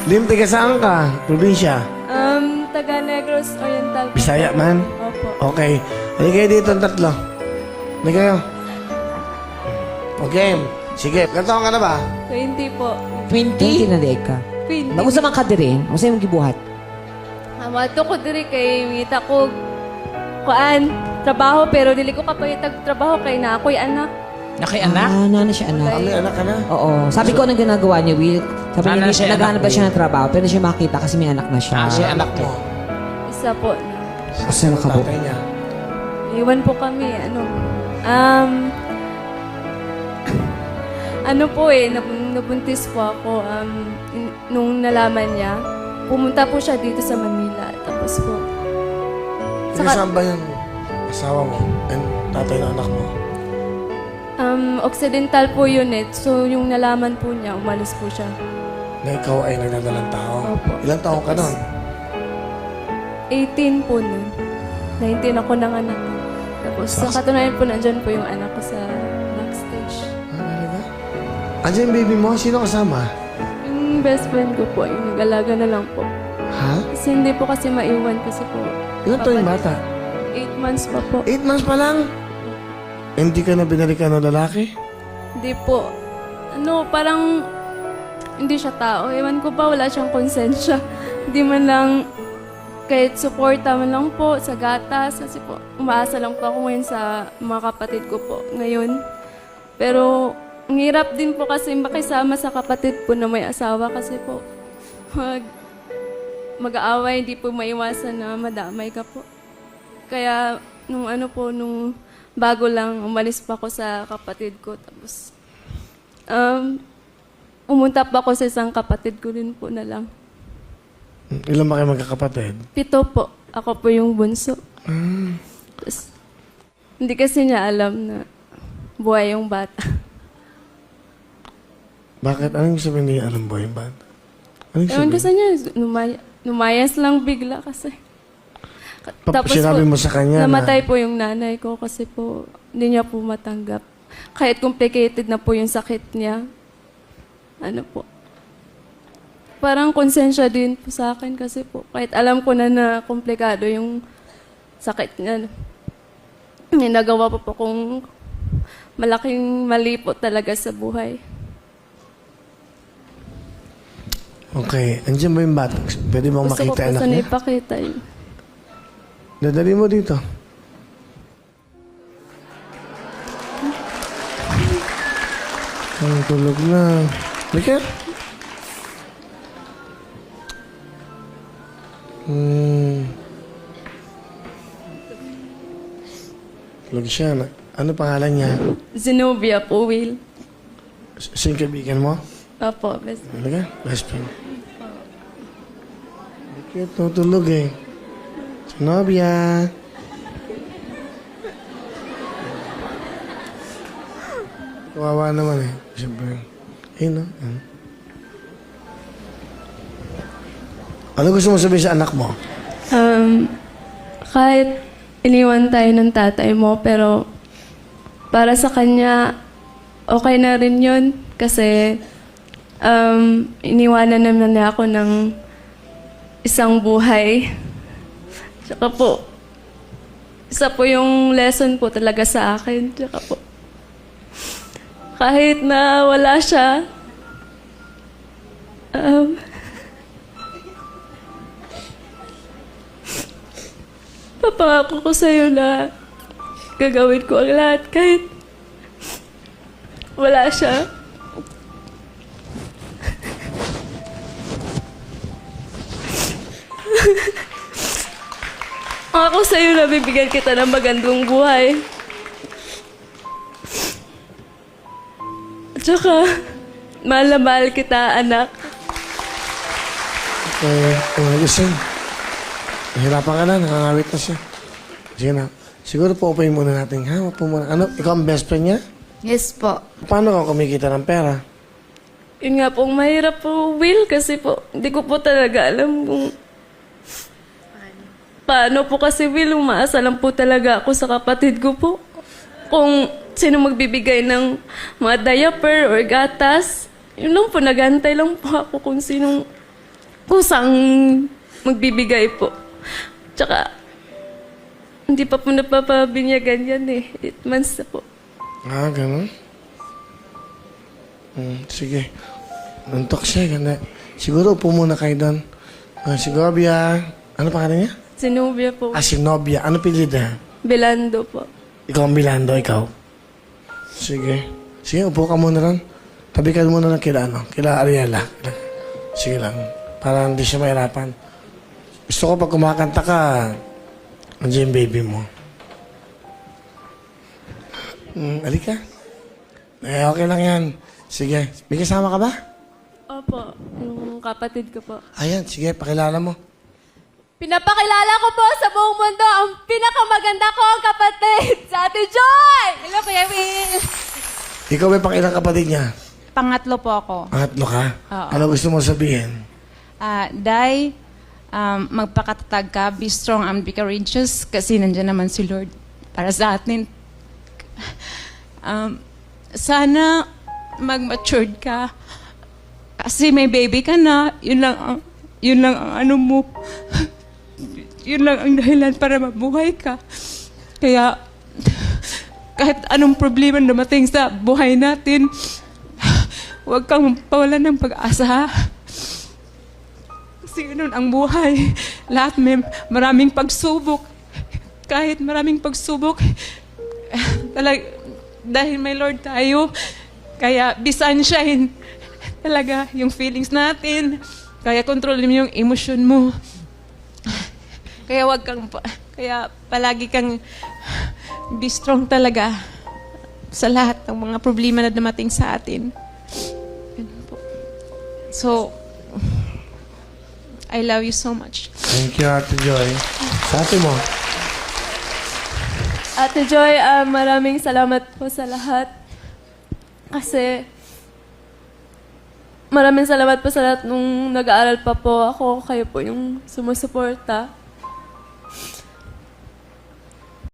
Lim, taga saan ka? Probinsya? Taga Negros Oriental. Bisaya man? Opo. Okay. Halika kayo dito ang tatlo. Halika kayo. Okay. Sige. Ganto ka na ba? 20 po. 20 na di ka. 20. Unsa man ka diri? Unsa imong gibuhat? Amato ko diri kay ngita ko kuan trabaho pero dili ko kapaytag trabaho kay na ako'y anak. Nakay anak? Ah, nana siya anak. May anak ka na? Oo. Sabi ko anong ginagawa niya, Will. Sabi Nana niya, siya naghahanap anak ba siya ng trabaho, pero hindi siya makita kasi may anak na siya. Siya anak mo. Isa po na. Asa na ka po? Tatay niya. Iwan po kami ano po nabuntis po ako nung nalaman niya. Pumunta po siya dito sa Manila. Tapos po. Taga saan ba yung asawa mo? And tatay ng anak mo? Occidental po yun eh. So, yung nalaman po niya, umalis po siya. Na ikaw ay nagdadalang tao? Opo. Ilang taon ka nun? 18 po nun. 19 ako ng anak. Tapos, sa katunayan po, nandyan po yung anak ko sa backstage. Ah, talaga? Andiyan yung baby mo? Sino kasama? Yung best friend ko po, yung nag-alaga na lang po. Ha? Kasi hindi po kasi maiwan kasi po. Ilan taon yung bata? 8 months pa po. 8 months pa lang? Hindi ka na binalikan ng lalaki? Hindi po. Parang hindi siya tao. Ewan ko pa, wala siyang konsensya. Hindi man lang, kahit suporta man lang po sa gatas. Kasi po, umaasa lang po ako ngayon sa mga kapatid ko po ngayon. Pero, ang hirap din po kasi makisama sa kapatid po na may asawa kasi po. Mag-aaway, hindi po maiwasan na madamay ka po. Kaya, nung bago lang, umalis pa ako sa kapatid ko. Tapos, umunta pa ako sa isang kapatid ko rin po na lang. Ilan ba kayo magkakapatid? 7 po. Ako po yung bunso. Tapos, hindi kasi niya alam na buhay yung bata. Bakit? Anong sabihin niya alam ba yung bata? Anong Ewan ko sabihin? sa niya, numayas lang bigla kasi. Sinabi mo sa kanya namatay po yung nanay ko kasi po hindi niya po matanggap. Kahit complicated na po yung sakit niya. Parang konsensya din po sa akin kasi po kahit alam ko na komplikado yung sakit niya. May nagawa po kong malaking mali po talaga sa buhay. Okay. Andiyan ba yung bata? Pwede bang Gusto ko makita po anak sana niya? ipakita yun. Dadali mo dito. Ang tulog na. Halika. Tulog siya. Ano pangalan niya? Zenobia po, Will. Sino kaibigan mo? Opo, best. Halika. Best friend. Halika. Tutulog eh. Nobia. Kawawa naman eh. Siyempre. Ayun no. Ayun. Ano gusto mo sabihin sa anak mo? Kahit iniwan tayo ng tatay mo, pero para sa kanya, okay na rin yun. Kasi iniwanan naman niya ako ng isang buhay. Tsaka po, isa po yung lesson po talaga sa akin. Tsaka po, kahit na wala siya, papangako ko sa'yo na gagawin ko ang lahat kahit wala siya. Ako sa'yo na bibigyan kita ng magandang buhay. At saka, mahal na mahal kita, anak. Gising. Nahirapan ka na. Nakangawit na siya. Sige na. Siguro paupayin muna natin. Ha? Upo muna. Ano? Ikaw ang best friend niya? Yes po. Paano ka kumikita ng pera? Yun nga pong mahirap po, Will, kasi po, hindi ko po talaga alam kung paano po kasi, Will, umaasa lang po talaga ako sa kapatid ko po. Kung sino magbibigay ng mga diaper or gatas, yun lang po, nagantay lang po ako kung sinong kusang magbibigay po. Tsaka, hindi pa po napapabinyagan yan eh. 8 months na po. Ah, ganun? Sige. Nantok siya, ganda. Siguro upo muna kayo doon. Si Gobia. Ano pangalan niya? Si Nubia po. Si Nobia. Ano pilit niya? Belando po. Ikaw ang Bilando, ikaw. Sige. Sige, upo ka muna ron. Tabi ka muna ng kila Ariela. Sige lang. Para hindi siya mahirapan. Gusto ko pag kumakanta ka, nandiyan yung baby mo. Alika. Okay lang yan. Sige. May kasama ka ba? Opo, yung kapatid ko po. Ayan, sige, pakilala mo. Pinapakilala ko po sa buong mundo ang pinakamaganda kong kapatid, si Ate Joy! Hello, Kuya Will! Ikaw ba pakilang kapatid niya? Pangatlo po ako. Pangatlo ka? Oo. Ano gusto mo sabihin? Day, magpakatatag ka, be strong and be courageous kasi nandiyan naman si Lord para sa atin. Sana mag-matured ka kasi may baby ka na, yun lang ang ano mo. Yun lang ang dahilan para mabuhay ka. Kaya, kahit anong problema dumating sa buhay natin, huwag kang pawalan ng pag-asa. Kasi yun ang buhay. Lahat may maraming pagsubok. Kahit maraming pagsubok, dahil may Lord tayo, kaya be sunshine talaga yung feelings natin. Kaya kontrolin mo yung emosyon mo. Kaya palagi kang be strong talaga sa lahat ng mga problema na dumating sa atin. Yun po. So, I love you so much. Thank you, Ate Joy. Sa ate mo? Ate Joy, maraming salamat po sa lahat. Kasi, maraming salamat po sa lahat nung nag-aaral pa po ako. Kayo po yung sumusuporta.